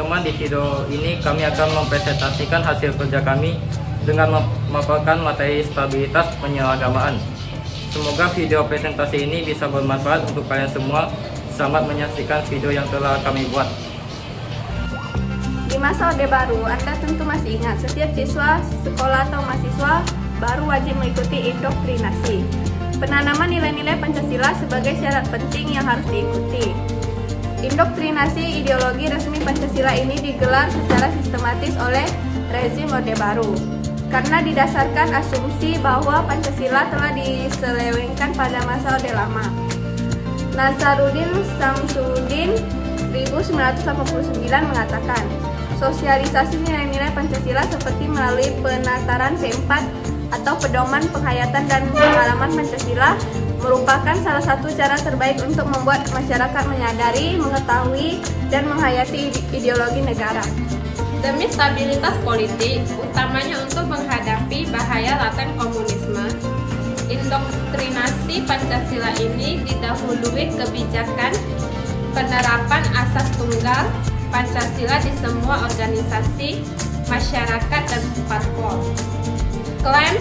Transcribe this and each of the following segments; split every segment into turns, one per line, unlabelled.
teman-teman, di video ini kami akan mempresentasikan hasil kerja kami dengan memaparkan materi stabilitas penyeragamaan. Semoga video presentasi ini bisa bermanfaat untuk kalian semua. Selamat menyaksikan video yang telah kami buat.
Di masa Orde Baru, Anda tentu masih ingat setiap siswa, sekolah atau mahasiswa baru wajib mengikuti indoktrinasi. Penanaman nilai-nilai Pancasila sebagai syarat penting yang harus diikuti. Indoktrinasi ideologi resmi Pancasila ini digelar secara sistematis oleh rezim Orde Baru karena didasarkan asumsi bahwa Pancasila telah diselewengkan pada masa Orde Lama. Nasaruddin Samsudin 1989 mengatakan, sosialisasi nilai-nilai Pancasila seperti melalui penataran P4 atau pedoman penghayatan dan pengalaman Pancasila merupakan salah satu cara terbaik untuk membuat masyarakat menyadari, mengetahui, dan menghayati ideologi negara.
Demi stabilitas politik, utamanya untuk menghadapi bahaya laten komunisme, indoktrinasi Pancasila ini didahului kebijakan penerapan asas tunggal Pancasila di semua organisasi, masyarakat, dan parpol. Klaim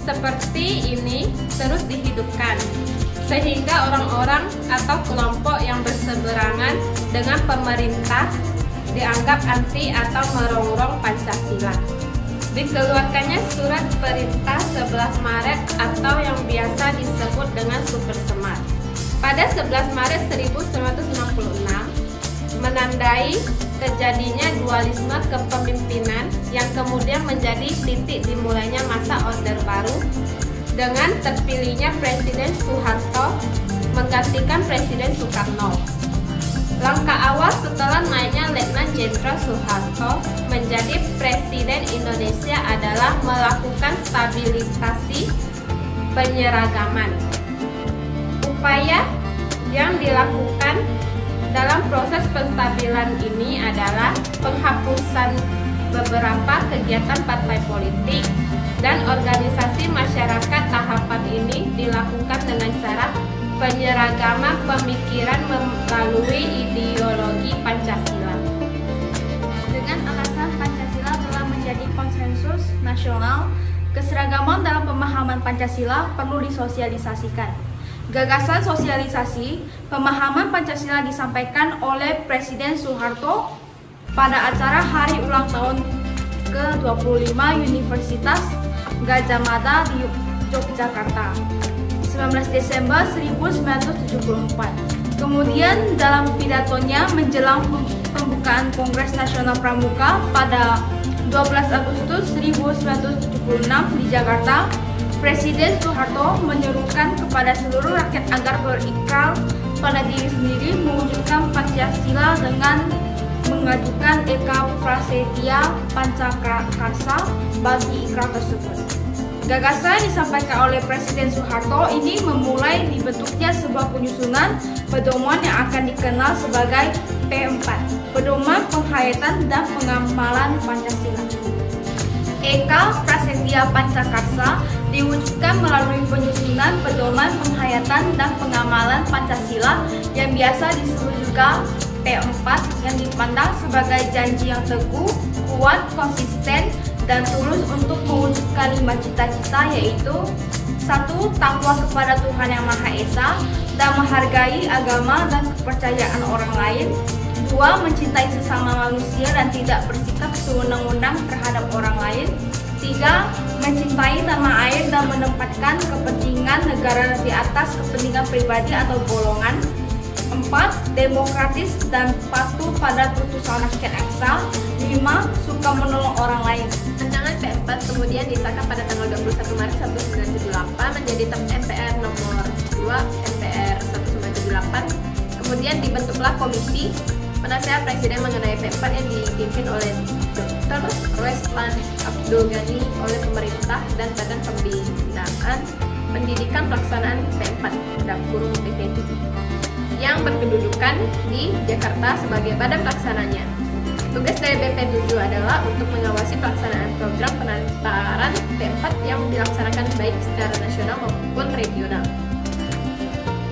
seperti ini terus dihidupkan, sehingga orang-orang atau kelompok yang berseberangan dengan pemerintah dianggap anti atau merongrong Pancasila. Dikeluarkannya surat perintah 11 Maret atau yang biasa disebut dengan Super Semar pada 11 Maret 1966 menandai terjadinya dualisme kepemimpinan yang kemudian menjadi titik dimulainya masa Orde Baru dengan terpilihnya Presiden Soeharto menggantikan Presiden Soekarno. Langkah awal setelah naiknya Letnan Jenderal Soeharto menjadi Presiden Indonesia adalah melakukan stabilisasi penyeragaman. Upaya yang dilakukan dalam proses penstabilan ini adalah penghapusan beberapa kegiatan partai politik dan organisasi masyarakat. Tahapan ini dilakukan dengan cara penyeragaman pemikiran melalui ideologi Pancasila.
Dengan alasan Pancasila telah menjadi konsensus nasional, keseragaman dalam pemahaman Pancasila perlu disosialisasikan. Gagasan sosialisasi pemahaman Pancasila disampaikan oleh Presiden Soeharto pada acara hari ulang tahun ke-25 Universitas Gadjah Mada di Yogyakarta, 19 Desember 1974. Kemudian dalam pidatonya menjelang pembukaan Kongres Nasional Pramuka pada 12 Agustus 1976 di Jakarta, Presiden Soeharto menyerukan kepada seluruh rakyat agar berikrar pada diri sendiri mewujudkan Pancasila dengan mengajukan Eka Prasetya Pancakarsa bagi ikrar tersebut. Gagasan disampaikan oleh Presiden Soeharto ini memulai dibentuknya sebuah penyusunan pedoman yang akan dikenal sebagai P4, Pedoman Penghayatan dan Pengamalan Pancasila. Eka Prasetya Pancakarsa diwujudkan melalui penyusunan pedoman penghayatan dan pengamalan Pancasila yang biasa disebut juga P4 yang dipandang sebagai janji yang teguh, kuat, konsisten, dan tulus untuk mewujudkan 5 cita-cita, yaitu 1. Takwa kepada Tuhan Yang Maha Esa dan menghargai agama dan kepercayaan orang lain. 2. Mencintai sesama manusia dan tidak bersikap sewenang-wenang terhadap orang lain. 3. Mencintai tanah air dan menempatkan kepentingan negara di atas kepentingan pribadi atau golongan. 4. Demokratis dan patuh pada putusan rakyat eksa. 5. Suka menolong orang lain.
Rancangan P4 kemudian disahkan pada tanggal 21 Maret 1978 menjadi MPR nomor 2 MPR 1978. Kemudian dibentuklah komisi penasehat presiden mengenai P4 yang dipimpin oleh Dr. Reslan Abdul Ghani oleh pemerintah dan Badan Pembinaan Pendidikan Pelaksanaan P4 (BP7) yang berkedudukan di Jakarta sebagai badan pelaksananya. Tugas dari BP7 adalah untuk mengawasi pelaksanaan program penataran P4 yang dilaksanakan baik secara nasional maupun regional.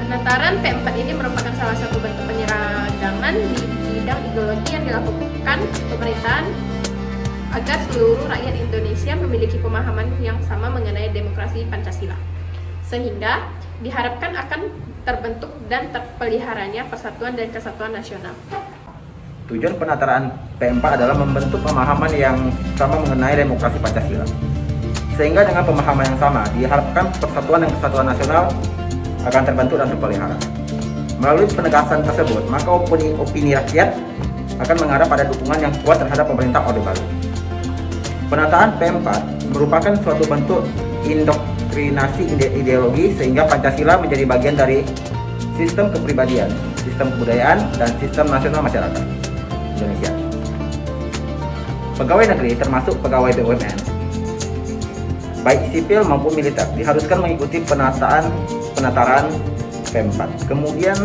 Penataran P4 ini merupakan salah satu bentuk penyeragaman di bidang ideologi yang dilakukan pemerintahan agar seluruh rakyat Indonesia memiliki pemahaman yang sama mengenai demokrasi Pancasila, sehingga diharapkan akan terbentuk dan terpeliharanya persatuan dan kesatuan nasional.
Tujuan penataan P4 adalah membentuk pemahaman yang sama mengenai demokrasi Pancasila, sehingga dengan pemahaman yang sama diharapkan persatuan dan kesatuan nasional akan terbentuk dan terpelihara. Melalui penegasan tersebut, maka opini rakyat akan mengarah pada dukungan yang kuat terhadap pemerintah Orde Baru. Penataan P4 merupakan suatu bentuk indoktrinasi ideologi sehingga Pancasila menjadi bagian dari sistem kepribadian, sistem kebudayaan, dan sistem nasional masyarakat Indonesia. Pegawai negeri termasuk pegawai BUMN, baik sipil maupun militer, diharuskan mengikuti penataran P4. Kemudian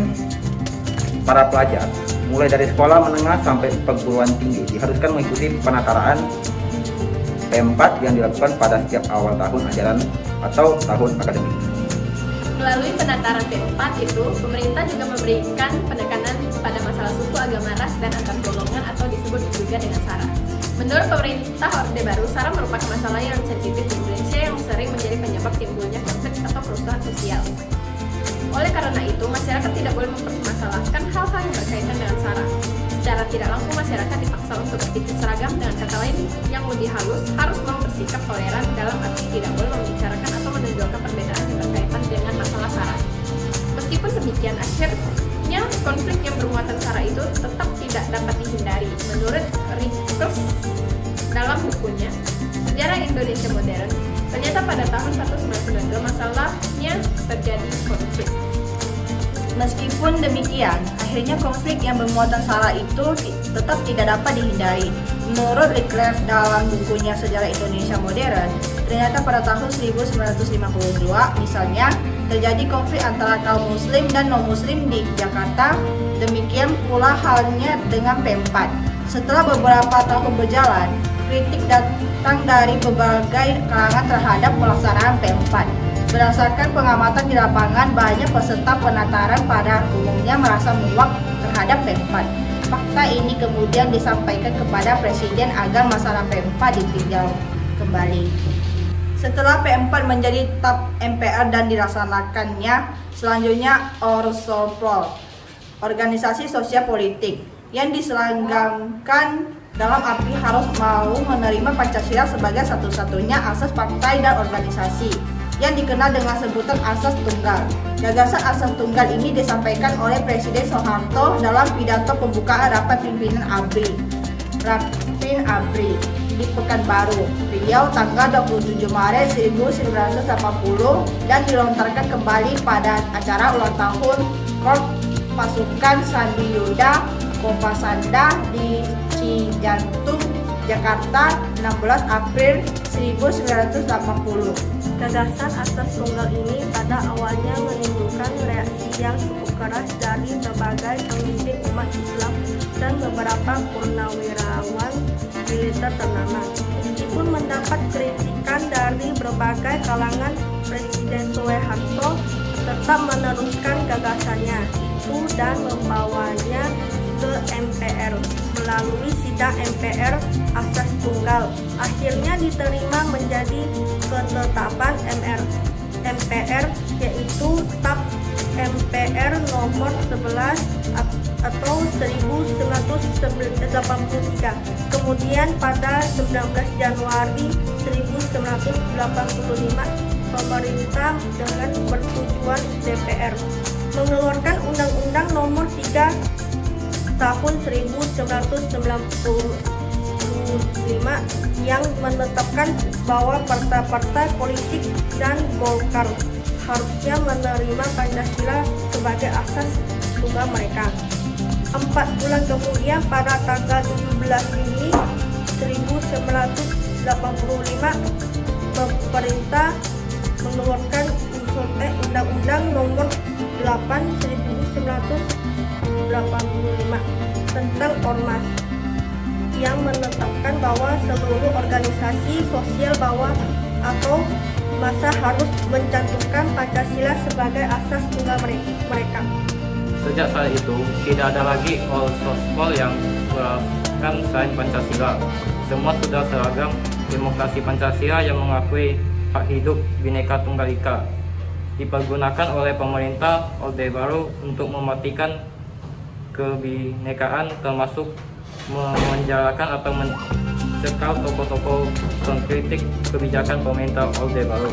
para pelajar mulai dari sekolah menengah sampai perguruan tinggi diharuskan mengikuti penataan P4 yang dilakukan pada setiap awal tahun ajaran atau tahun akademik.
Melalui penataran P4 itu, pemerintah juga memberikan penekanan pada masalah suku, agama, ras, dan antar golongan atau disebut juga dengan SARA. Menurut pemerintah Orde Baru, SARA merupakan masalah yang sensitif di Indonesia yang sering menjadi penyebab timbulnya konflik atau kerusuhan sosial. Oleh karena itu, masyarakat tidak boleh mempermasalahkan hal-hal yang berkaitan dengan SARA. Secara tidak langsung, masyarakat dipaksa untuk berpikir seragam. Dengan kata lain yang lebih halus, harus mau bersikap toleran dalam arti tidak boleh membicarakan atau menonjolkan perbedaan yang berkaitan dengan masalah SARA. Meskipun demikian, akhirnya konflik yang bermuatan SARA itu tetap tidak dapat dihindari. Menurut Rickers dalam bukunya Sejarah Indonesia Modern, ternyata pada tahun 1992 masalahnya terjadi konflik.
Meskipun demikian, akhirnya konflik yang bermuatan SARA itu tetap tidak dapat dihindari. Menurut Rickles dalam bukunya Sejarah Indonesia Modern, ternyata pada tahun 1952 misalnya terjadi konflik antara kaum muslim dan non-muslim di Jakarta. Demikian pula halnya dengan P4. Setelah beberapa tahun berjalan, kritik datang dari berbagai kalangan terhadap pelaksanaan P4. Berdasarkan pengamatan di lapangan, banyak peserta penataran pada umumnya merasa muak terhadap P4. Fakta ini kemudian disampaikan kepada Presiden agar masalah P4 ditinjau kembali. Setelah P4 menjadi TAP MPR dan dilaksanakannya, selanjutnya Orsoprol, organisasi sosial politik, yang diselenggarkan dalam arti harus mau menerima Pancasila sebagai satu-satunya asas partai dan organisasi, yang dikenal dengan sebutan asas tunggal. Gagasan asas tunggal ini disampaikan oleh Presiden Soeharto dalam pidato pembukaan rapat pimpinan ABRI di Pekanbaru, Riau tanggal 27 Maret 1980 dan dilontarkan kembali pada acara ulang tahun Korps Pasukan Sandi Yuda Kopasanda di Cijantung, Jakarta 16 April 1980.
Gagasan asas tunggal ini pada awalnya menimbulkan reaksi yang cukup keras dari berbagai pemimpin umat Islam dan beberapa purnawirawan militer ternama. Meskipun mendapat kritikan dari berbagai kalangan, Presiden Soeharto tetap meneruskan gagasannya itu dan membawanya ke MPR melalui sidang MPR asas tunggal. Akhirnya diterima menjadi ketetapan MPR, yaitu TAP MPR nomor 11 atau 1983. Kemudian pada 19 Januari 1985 pemerintah dengan persetujuan DPR mengeluarkan Undang-Undang nomor 3 tahun 1995 yang menetapkan bahwa partai-partai politik dan Golkar harusnya menerima Pancasila sebagai asas tunggal mereka. 4 bulan kemudian pada tanggal 17 Juni 1985 pemerintah mengeluarkan Undang-Undang nomor 8 1985 tentang Ormas yang menetapkan bahwa seluruh organisasi sosial bawah atau massa harus mencantumkan Pancasila sebagai asas tunggal mereka.
Sejak saat itu, tidak ada lagi sospol yang menerapkan selain Pancasila. Semua sudah seragam demokrasi Pancasila yang mengakui hak hidup Bhinneka Tunggal Ika. Dipergunakan oleh pemerintah Orde Baru untuk mematikan kebinekaan, termasuk memenjarakan atau mencekal tokoh-tokoh pengkritik kebijakan pemerintah Orde Baru.